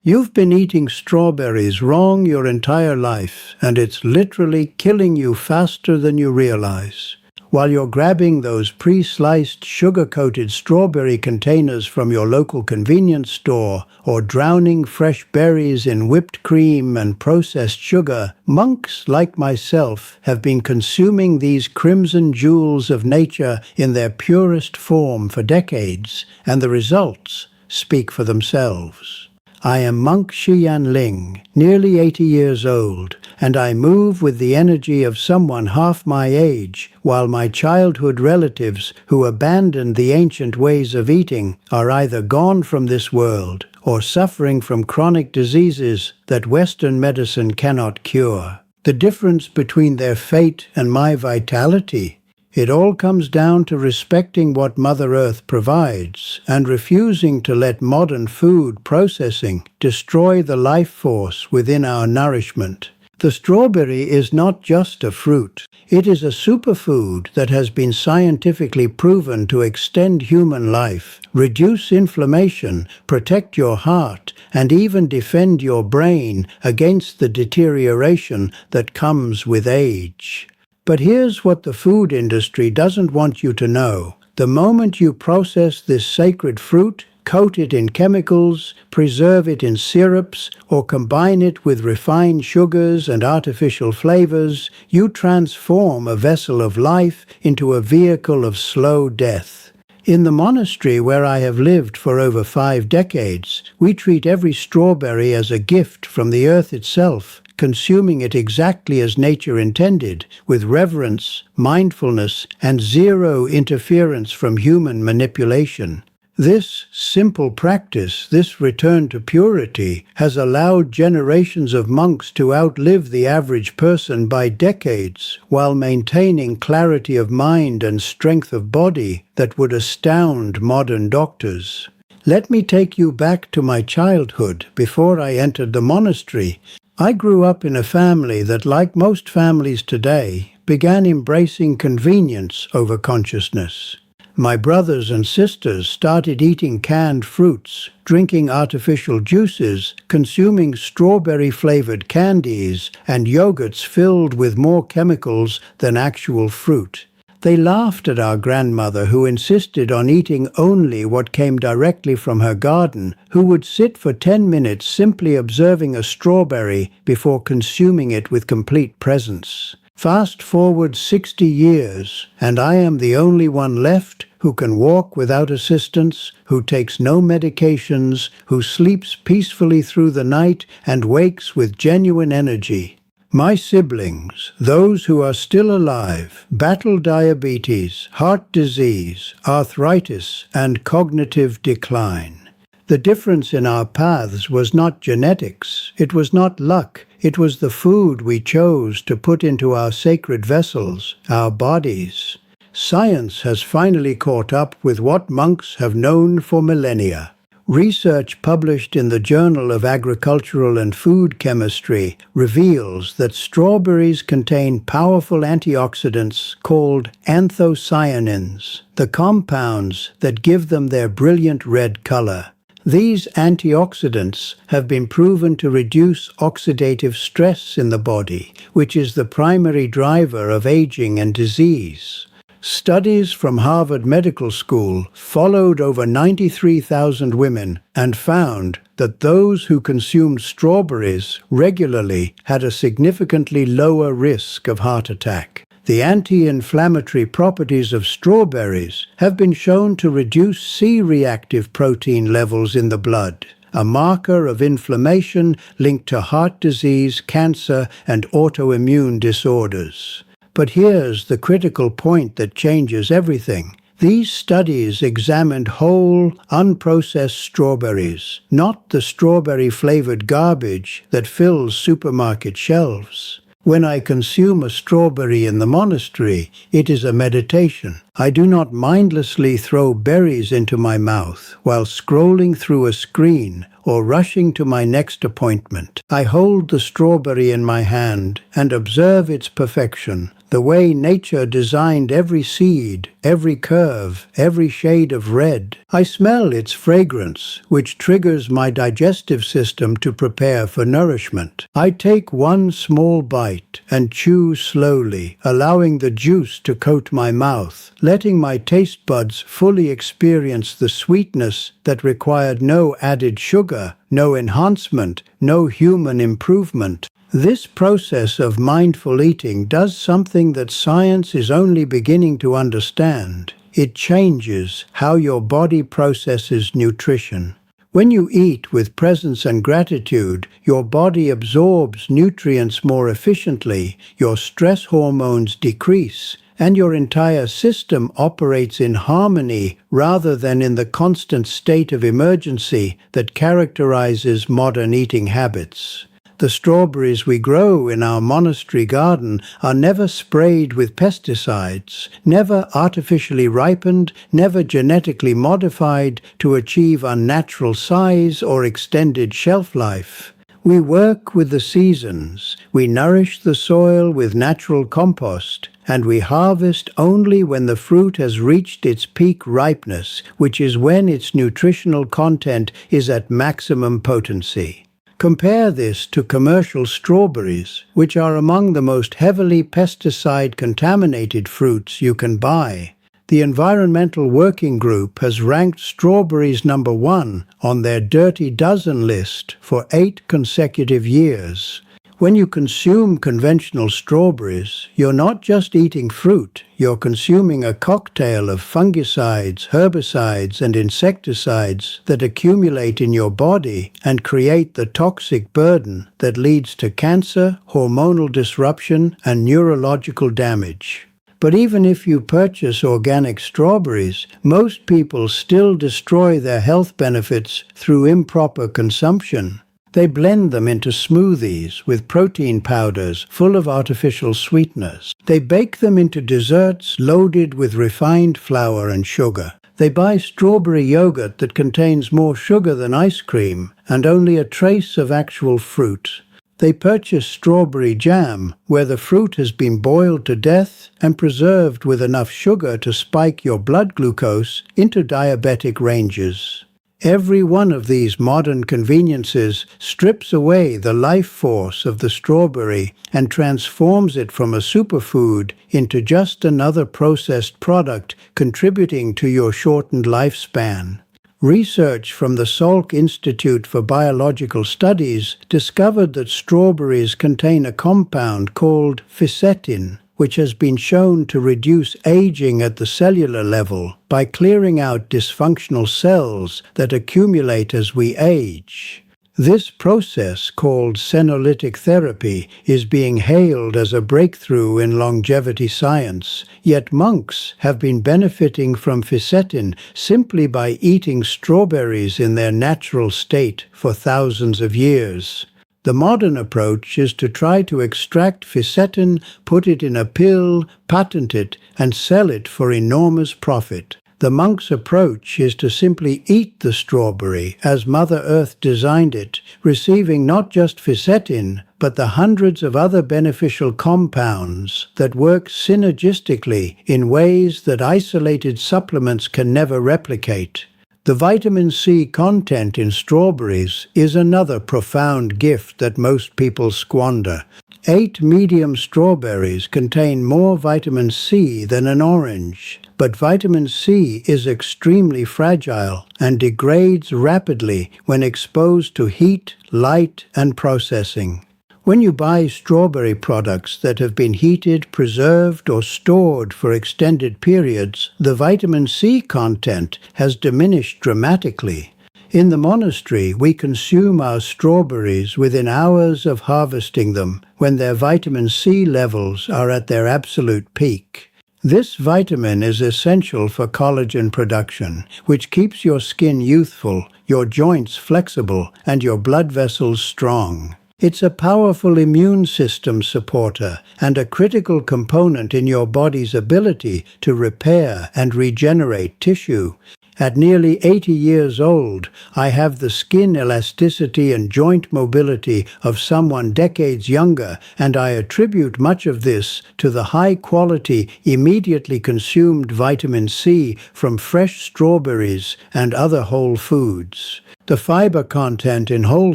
You've been eating strawberries wrong your entire life, and it's literally killing you faster than you realize. While you're grabbing those pre-sliced, sugar-coated strawberry containers from your local convenience store, or drowning fresh berries in whipped cream and processed sugar, monks like myself have been consuming these crimson jewels of nature in their purest form for decades, and the results speak for themselves. I am monk Shi Yan Ling, nearly 80 years old, and I move with the energy of someone half my age, while my childhood relatives who abandoned the ancient ways of eating are either gone from this world or suffering from chronic diseases that Western medicine cannot cure. The difference between their fate and my vitality? It all comes down to respecting what Mother Earth provides and refusing to let modern food processing destroy the life force within our nourishment. The strawberry is not just a fruit. It is a superfood that has been scientifically proven to extend human life, reduce inflammation, protect your heart, and even defend your brain against the deterioration that comes with age. But here's what the food industry doesn't want you to know. The moment you process this sacred fruit, coat it in chemicals, preserve it in syrups, or combine it with refined sugars and artificial flavors, you transform a vessel of life into a vehicle of slow death. In the monastery where I have lived for over 5 decades, we treat every strawberry as a gift from the earth itself, consuming it exactly as nature intended, with reverence, mindfulness, and zero interference from human manipulation. This simple practice, this return to purity, has allowed generations of monks to outlive the average person by decades, while maintaining clarity of mind and strength of body that would astound modern doctors. Let me take you back to my childhood, before I entered the monastery. I grew up in a family that, like most families today, began embracing convenience over consciousness. My brothers and sisters started eating canned fruits, drinking artificial juices, consuming strawberry-flavored candies, and yogurts filled with more chemicals than actual fruit. They laughed at our grandmother, who insisted on eating only what came directly from her garden, who would sit for 10 minutes simply observing a strawberry before consuming it with complete presence. Fast forward 60 years, and I am the only one left who can walk without assistance, who takes no medications, who sleeps peacefully through the night and wakes with genuine energy. My siblings, those who are still alive, battle diabetes, heart disease, arthritis, and cognitive decline. The difference in our paths was not genetics, it was not luck, it was the food we chose to put into our sacred vessels, our bodies. Science has finally caught up with what monks have known for millennia. Research published in the Journal of Agricultural and Food Chemistry reveals that strawberries contain powerful antioxidants called anthocyanins, the compounds that give them their brilliant red color. These antioxidants have been proven to reduce oxidative stress in the body, which is the primary driver of aging and disease. Studies from Harvard Medical School followed over 93,000 women and found that those who consumed strawberries regularly had a significantly lower risk of heart attack. The anti-inflammatory properties of strawberries have been shown to reduce C-reactive protein levels in the blood, a marker of inflammation linked to heart disease, cancer, and autoimmune disorders. But here's the critical point that changes everything. These studies examined whole, unprocessed strawberries, not the strawberry-flavored garbage that fills supermarket shelves. When I consume a strawberry in the monastery, it is a meditation. I do not mindlessly throw berries into my mouth while scrolling through a screen or rushing to my next appointment. I hold the strawberry in my hand and observe its perfection, the way nature designed every seed, every curve, every shade of red. I smell its fragrance, which triggers my digestive system to prepare for nourishment. I take one small bite and chew slowly, allowing the juice to coat my mouth, letting my taste buds fully experience the sweetness that required no added sugar, no enhancement, no human improvement. This process of mindful eating does something that science is only beginning to understand. It changes how your body processes nutrition. When you eat with presence and gratitude, your body absorbs nutrients more efficiently, your stress hormones decrease, and your entire system operates in harmony rather than in the constant state of emergency that characterizes modern eating habits. The strawberries we grow in our monastery garden are never sprayed with pesticides, never artificially ripened, never genetically modified to achieve unnatural size or extended shelf life. We work with the seasons, we nourish the soil with natural compost, and we harvest only when the fruit has reached its peak ripeness, which is when its nutritional content is at maximum potency. Compare this to commercial strawberries, which are among the most heavily pesticide-contaminated fruits you can buy. The Environmental Working Group has ranked strawberries number 1 on their Dirty Dozen list for 8 consecutive years. When you consume conventional strawberries, you're not just eating fruit, you're consuming a cocktail of fungicides, herbicides, and insecticides that accumulate in your body and create the toxic burden that leads to cancer, hormonal disruption, and neurological damage. But even if you purchase organic strawberries, most people still destroy their health benefits through improper consumption. They blend them into smoothies with protein powders full of artificial sweeteners. They bake them into desserts loaded with refined flour and sugar. They buy strawberry yogurt that contains more sugar than ice cream and only a trace of actual fruit. They purchase strawberry jam where the fruit has been boiled to death and preserved with enough sugar to spike your blood glucose into diabetic ranges. Every one of these modern conveniences strips away the life force of the strawberry and transforms it from a superfood into just another processed product contributing to your shortened lifespan. Research from the Salk Institute for Biological Studies discovered that strawberries contain a compound called fisetin, which has been shown to reduce aging at the cellular level by clearing out dysfunctional cells that accumulate as we age. This process, called senolytic therapy, is being hailed as a breakthrough in longevity science, yet monks have been benefiting from fisetin simply by eating strawberries in their natural state for thousands of years. The modern approach is to try to extract fisetin, put it in a pill, patent it, and sell it for enormous profit. The monk's approach is to simply eat the strawberry as Mother Earth designed it, receiving not just fisetin, but the hundreds of other beneficial compounds that work synergistically in ways that isolated supplements can never replicate. The vitamin C content in strawberries is another profound gift that most people squander. 8 medium strawberries contain more vitamin C than an orange, but vitamin C is extremely fragile and degrades rapidly when exposed to heat, light, and processing. When you buy strawberry products that have been heated, preserved, or stored for extended periods, the vitamin C content has diminished dramatically. In the monastery, we consume our strawberries within hours of harvesting them, when their vitamin C levels are at their absolute peak. This vitamin is essential for collagen production, which keeps your skin youthful, your joints flexible, and your blood vessels strong. It's a powerful immune system supporter and a critical component in your body's ability to repair and regenerate tissue. At nearly 80 years old, I have the skin elasticity and joint mobility of someone decades younger, and I attribute much of this to the high-quality, immediately consumed vitamin C from fresh strawberries and other whole foods. The fiber content in whole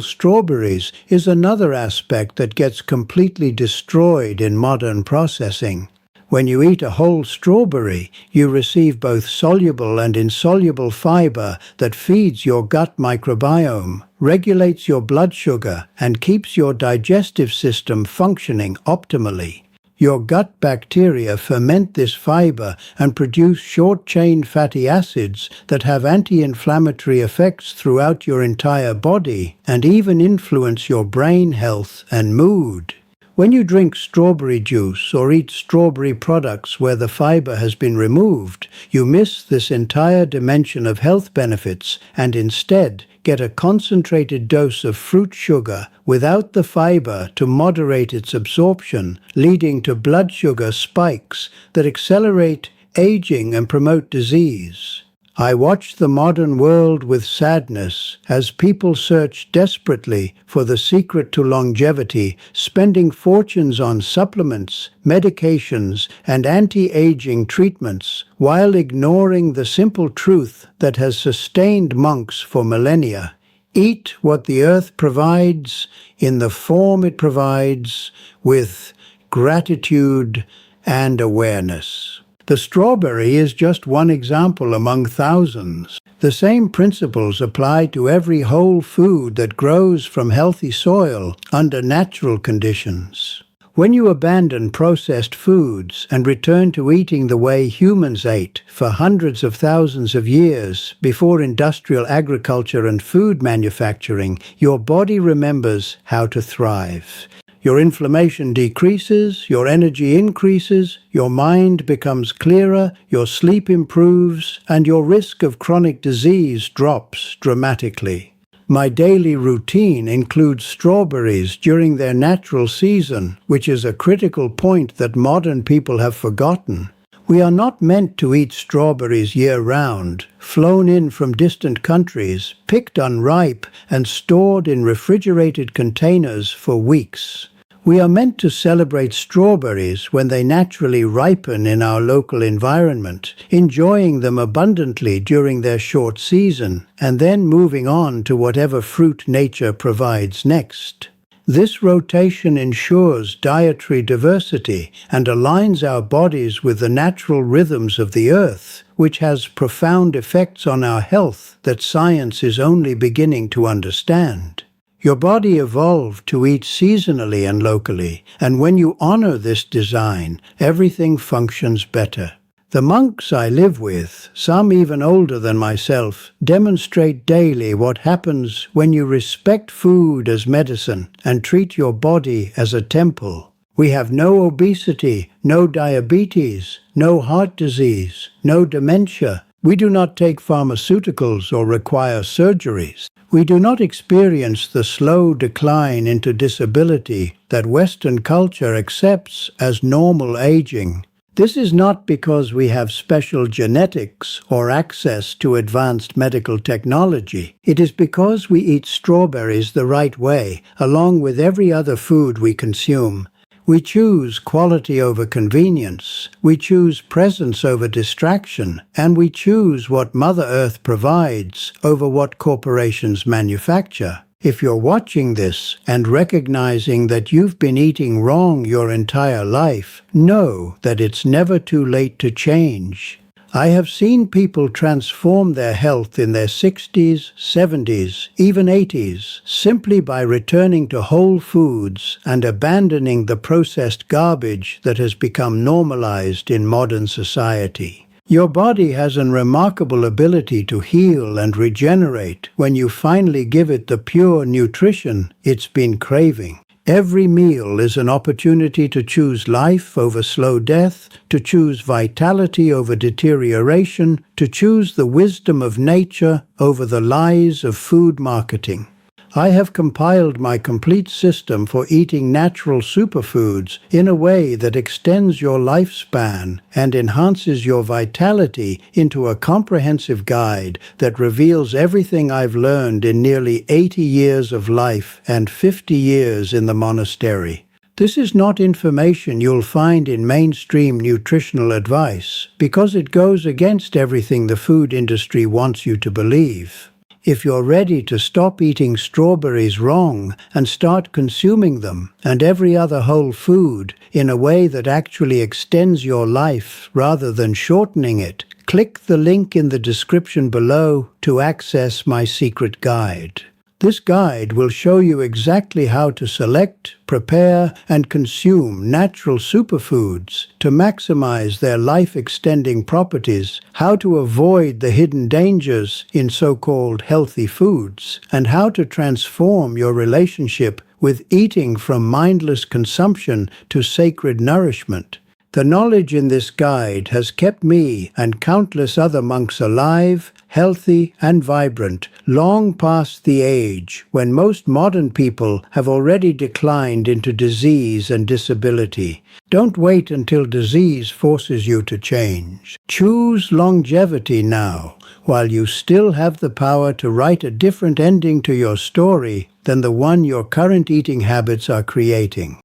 strawberries is another aspect that gets completely destroyed in modern processing. When you eat a whole strawberry, you receive both soluble and insoluble fiber that feeds your gut microbiome, regulates your blood sugar, and keeps your digestive system functioning optimally. Your gut bacteria ferment this fiber and produce short-chain fatty acids that have anti-inflammatory effects throughout your entire body and even influence your brain health and mood. When you drink strawberry juice or eat strawberry products where the fiber has been removed, you miss this entire dimension of health benefits and instead get a concentrated dose of fruit sugar without the fiber to moderate its absorption, leading to blood sugar spikes that accelerate aging and promote disease. I watch the modern world with sadness as people search desperately for the secret to longevity, spending fortunes on supplements, medications, and anti-aging treatments, while ignoring the simple truth that has sustained monks for millennia. Eat what the earth provides in the form it provides, with gratitude and awareness. The strawberry is just one example among thousands. The same principles apply to every whole food that grows from healthy soil under natural conditions. When you abandon processed foods and return to eating the way humans ate for hundreds of thousands of years before industrial agriculture and food manufacturing, your body remembers how to thrive. Your inflammation decreases, your energy increases, your mind becomes clearer, your sleep improves, and your risk of chronic disease drops dramatically. My daily routine includes strawberries during their natural season, which is a critical point that modern people have forgotten. We are not meant to eat strawberries year-round, flown in from distant countries, picked unripe, and stored in refrigerated containers for weeks. We are meant to celebrate strawberries when they naturally ripen in our local environment, enjoying them abundantly during their short season, and then moving on to whatever fruit nature provides next. This rotation ensures dietary diversity and aligns our bodies with the natural rhythms of the earth, which has profound effects on our health that science is only beginning to understand. Your body evolved to eat seasonally and locally, and when you honor this design, everything functions better. The monks I live with, some even older than myself, demonstrate daily what happens when you respect food as medicine and treat your body as a temple. We have no obesity, no diabetes, no heart disease, no dementia. We do not take pharmaceuticals or require surgeries. We do not experience the slow decline into disability that Western culture accepts as normal aging. This is not because we have special genetics or access to advanced medical technology. It is because we eat strawberries the right way, along with every other food we consume. We choose quality over convenience, we choose presence over distraction, and we choose what Mother Earth provides over what corporations manufacture. If you're watching this and recognizing that you've been eating wrong your entire life, know that it's never too late to change. I have seen people transform their health in their 60s, 70s, even 80s, simply by returning to whole foods and abandoning the processed garbage that has become normalized in modern society. Your body has a remarkable ability to heal and regenerate when you finally give it the pure nutrition it's been craving. Every meal is an opportunity to choose life over slow death, to choose vitality over deterioration, to choose the wisdom of nature over the lies of food marketing. I have compiled my complete system for eating natural superfoods in a way that extends your lifespan and enhances your vitality into a comprehensive guide that reveals everything I've learned in nearly 80 years of life and 50 years in the monastery. This is not information you'll find in mainstream nutritional advice because it goes against everything the food industry wants you to believe. If you're ready to stop eating strawberries wrong and start consuming them and every other whole food in a way that actually extends your life rather than shortening it, click the link in the description below to access my secret guide. This guide will show you exactly how to select, prepare, and consume natural superfoods to maximize their life-extending properties, how to avoid the hidden dangers in so-called healthy foods, and how to transform your relationship with eating from mindless consumption to sacred nourishment. The knowledge in this guide has kept me and countless other monks alive, healthy, and vibrant, long past the age when most modern people have already declined into disease and disability. Don't wait until disease forces you to change. Choose longevity now, while you still have the power to write a different ending to your story than the one your current eating habits are creating.